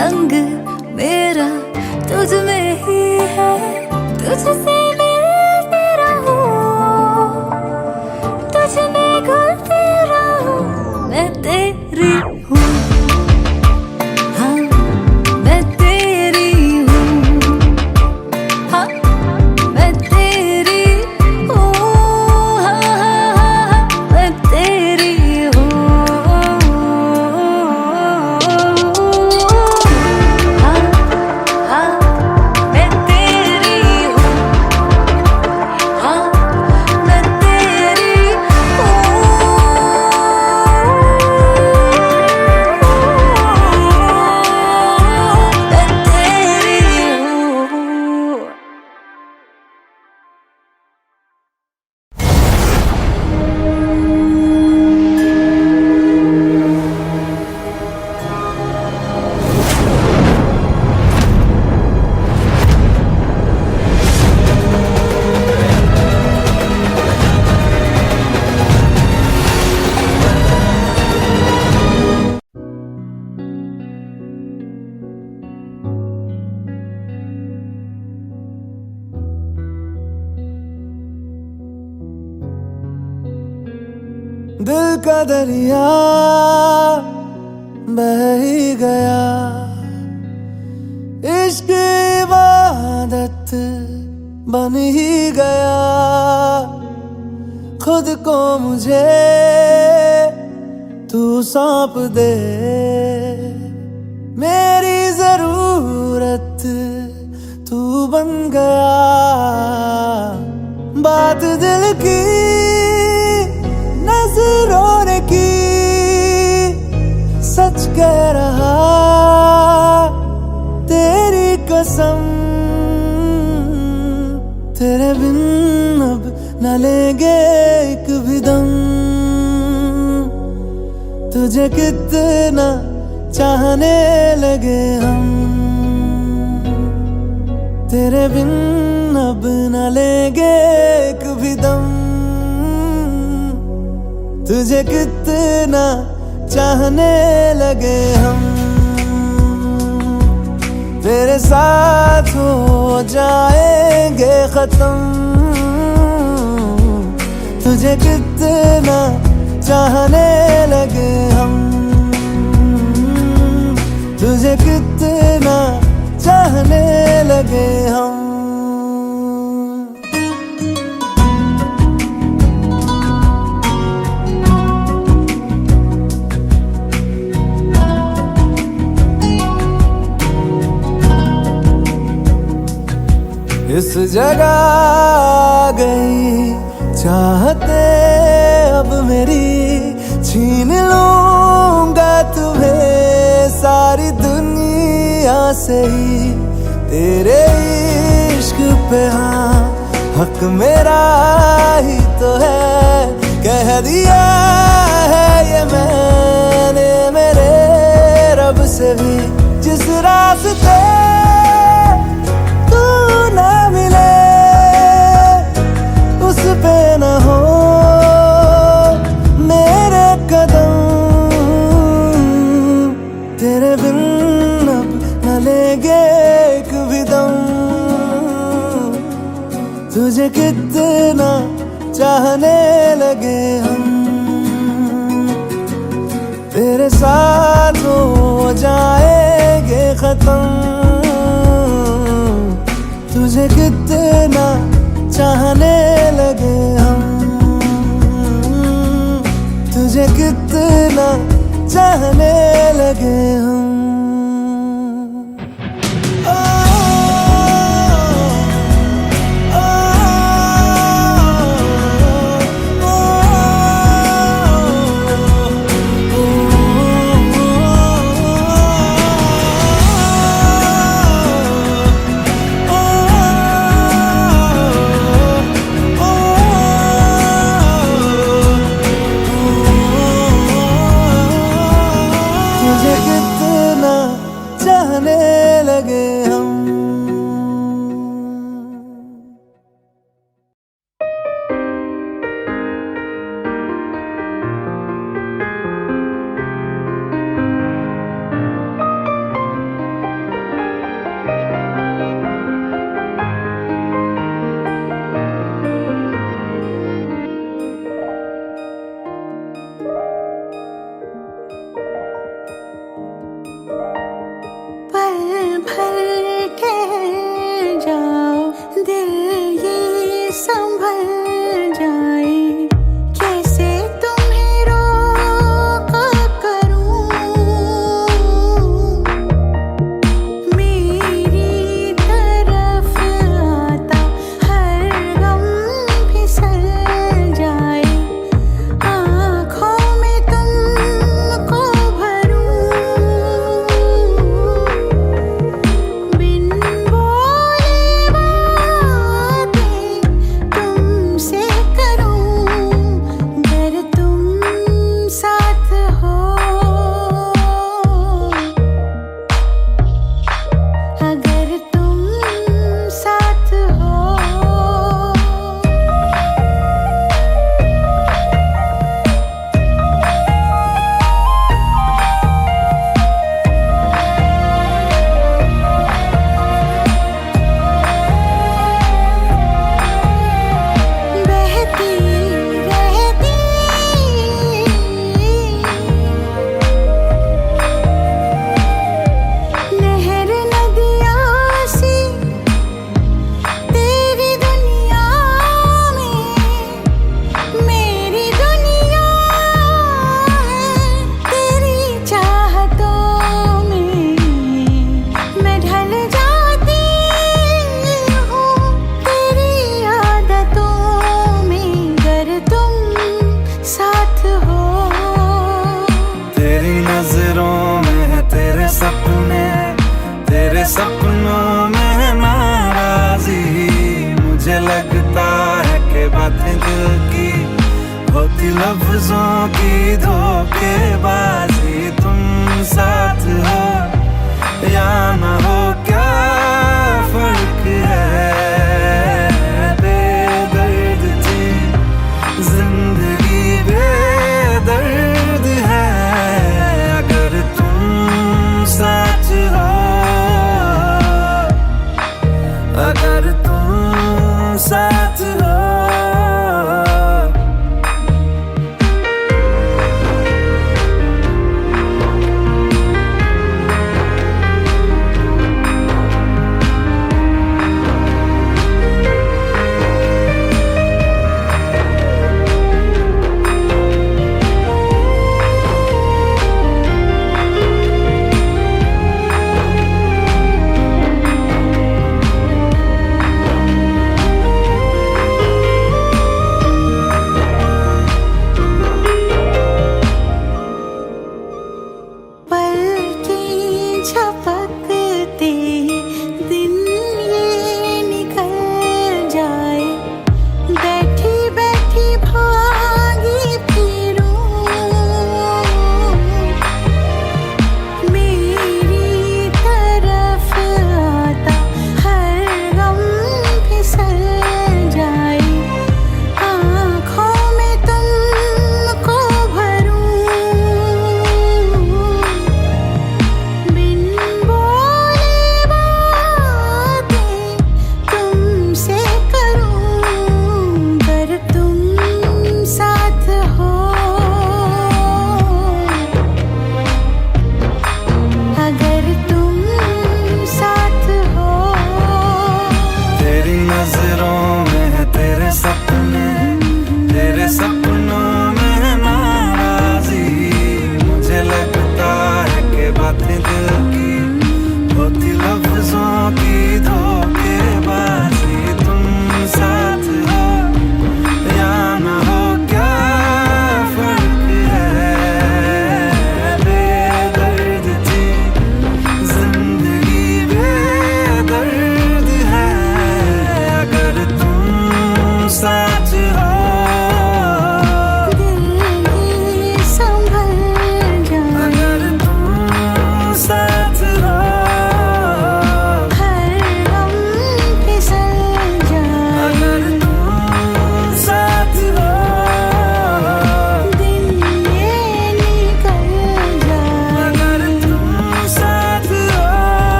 [SPEAKER 1] रंग मेरा तुझ में ही है, तुझसे मिलती रहूं, तुझ में घुलती रहूं, मैं तेरी हूँ, हाँ मैं तेरी हूँ, हाँ मैं तेरी हूँ, हाँ हाँ हाँ मैं तेरी हूँ, हाँ हाँ मैं तेरी हूँ, हाँ मैं तेरी हूँ, मैं तेरी हूँ।
[SPEAKER 2] दिल का दरिया बह ही गया, इश्क इबादत बन ही गया, खुद को मुझे तू सौंप दे, मेरी जरूरत तू बन गया, बात दिल की नजरों ने की, सच कह रहा तेरी कसम, तेरे बिन अब न लेंगे एक भी दम, तुझे कितना चाहने लगे हम, तेरे बिन अब न लेंगे एक भी दम, तुझे कितना चाहने लगे हम, तेरे साथ हो जाएंगे खत्म, तुझे कितना चाहने लगे हम, तुझे कितना चाहने लगे हम। इस जगह आ गई चाहते अब मेरी, छीन लूंगा तुम्हें सारी दुनिया से ही, तेरे इश्क पे हाँ हक मेरा ही तो है, कह दिया है ये मैंने मेरे रब से भी, जिस रास्ते तू ना मिले उस पे न हो मेरे कदम, तेरे बिन अब न लेंगे एक भी दम, तुझे कितना चाहने लगे हम, तेरे साथ हो जाएंगे खत्म, तुझे कितना चाहने लगे हम, तुझे कितना चाहने लगे हम। तुझे कितना लफ्जों की धोखेबाजी, तुम साथ हो या ना हो क्या फर्क है। बेदर्द थी जिंदगी, बेदर्द है अगर तुम साथ हो, अगर तुम साथ हो।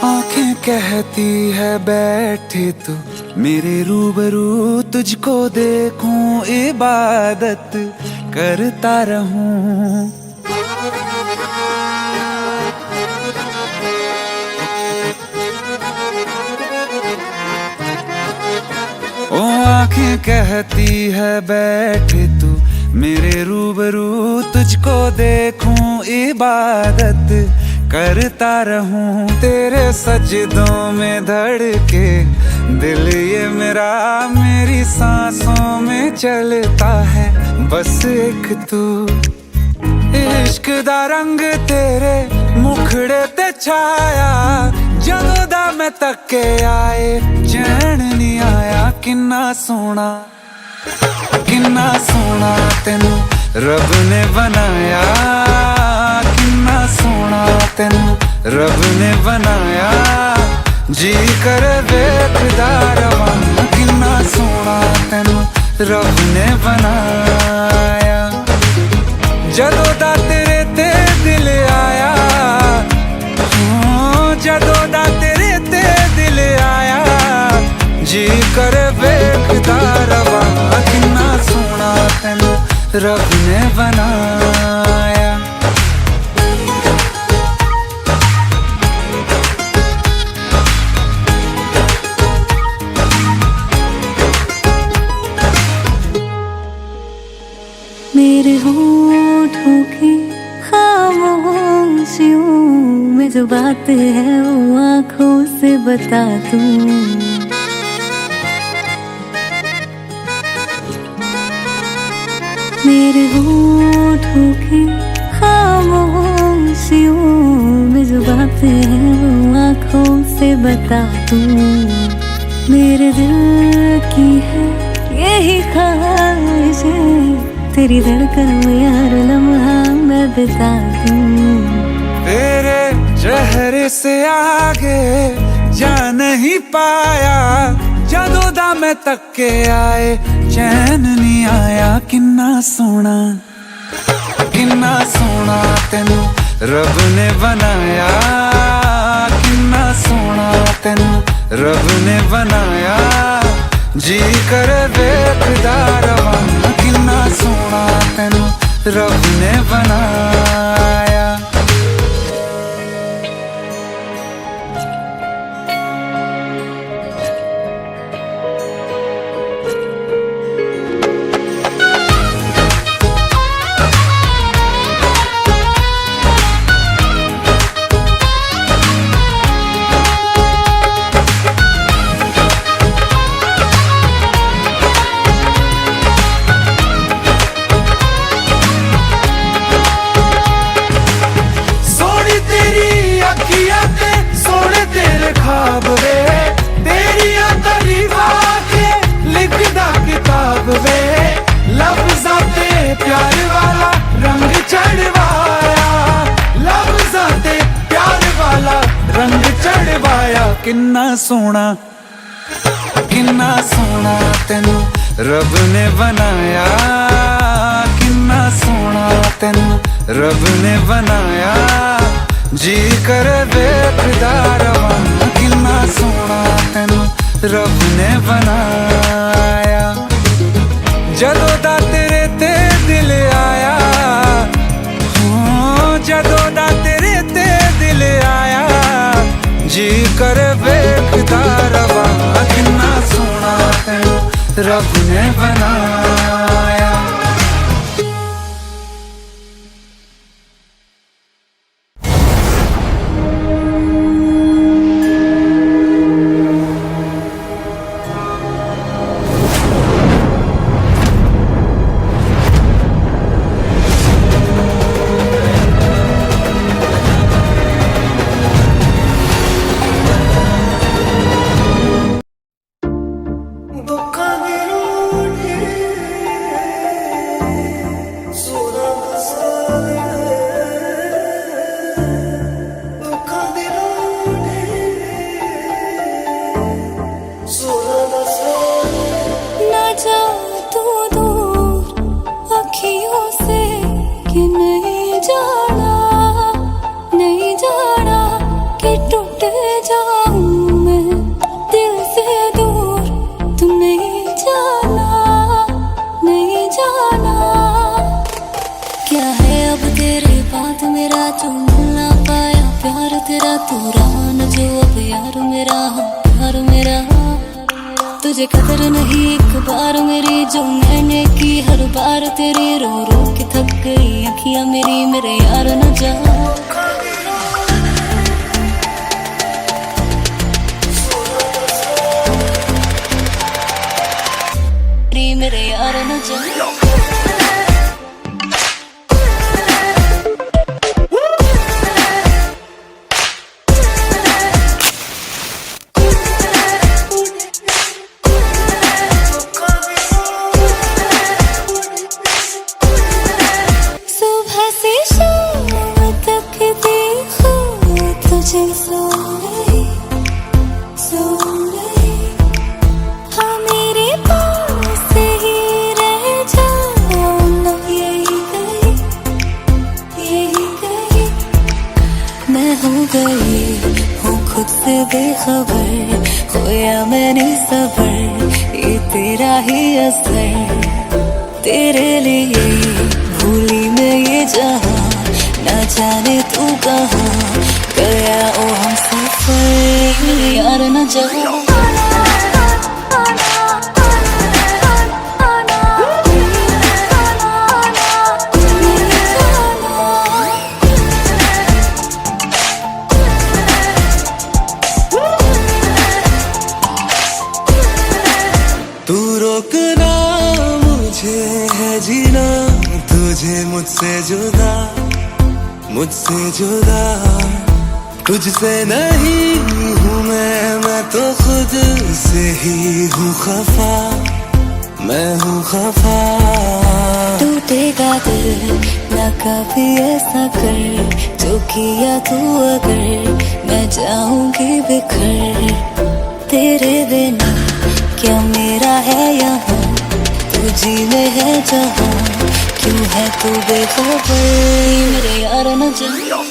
[SPEAKER 2] आंखें कहती है बैठे तू मेरे रूबरू, तुझको देखूं इबादत करता रहूं। ओ आंखें कहती है बैठे तू मेरे रूबरू, तुझको देखूं इबादत करता रहूं। तेरे सजदों में धड़के दिल ये मेरा, मेरी सांसों में चलता है बस एक तू। इश्क दा रंग तेरे मुखड़े ते छाया, जदों दा मैं तके आए चैन नहीं आया। किन्ना सोना तेनू रब ने बनाया, किन्ना सोना तेनू रब ने बनाया। जी कर वेखदा रवां, किन्ना सोना तेनू रब ने बनाया। जदों दा तेरे ते दिल आया, जदों दा तेरे ते दिल आया, करे वेखदा रवा किन्ना सोना तेनू रब ने बनाया।
[SPEAKER 1] मेरे होठों की खामोशियों में जो बात है वो आंखों से बता दूं। मेरे होठों की खामोशियों में जो बात है वो आंखों से बता दूं। मेरे दिल की है यही ख्वाहिश है, तेरी धड़कन में यार लम्हा मैं बिता दूं।
[SPEAKER 2] तेरे चेहरे से आगे जा नहीं पाया, जदों दा मैं तक्के आए चैन नहीं आया। किन्ना सोना तेनू रब ने बनाया, किन्ना सोना तेनू रब ने बनाया। जी कर वेखदा रवा किन्ना सोना तेनू रब ने बनाया। प्यार वाला रंग चढ़वाया, लफ्ज़ां प्यार वाला रंग चढ़वाया। किन्ना सोना तेनू रब ने बनाया, किन्ना सोना तेनू रब ने बनाया। जी कर वेखदा रवा किन्ना सोना तेनू रब ने बनाया। जदों दा तेरे ते दिल आया, जदों दा तेरे ते दिल आया। जी कर वेखदा रवा किन्ना सोना तेनू रब ने बनाया।
[SPEAKER 1] तुझे कदर नहीं एक बार मेरी जो मैंने की, हर बार तेरी रो रो के थक गई अखियां मेरी, मेरे यार न जा। मेरे यार न जा। ही असर तेरे लिए भूली मैं ये जहां न जाने तू कहाँ गया ओ हम सफर यार न जाओ
[SPEAKER 2] तू रोकना मुझे है जीना तुझे मुझसे जुदा तुझसे नहीं हूँ मैं तो खुद से ही हूँ खफा मैं हूँ खफा
[SPEAKER 1] टूटेगा दिल न कभी ऐसा कर जो किया तू अगर मैं जाऊंगी बिखर तेरे बिना क्या मेरा है यहाँ तू जीने है जहाँ क्यों है तू बेखबर मेरे यार न जा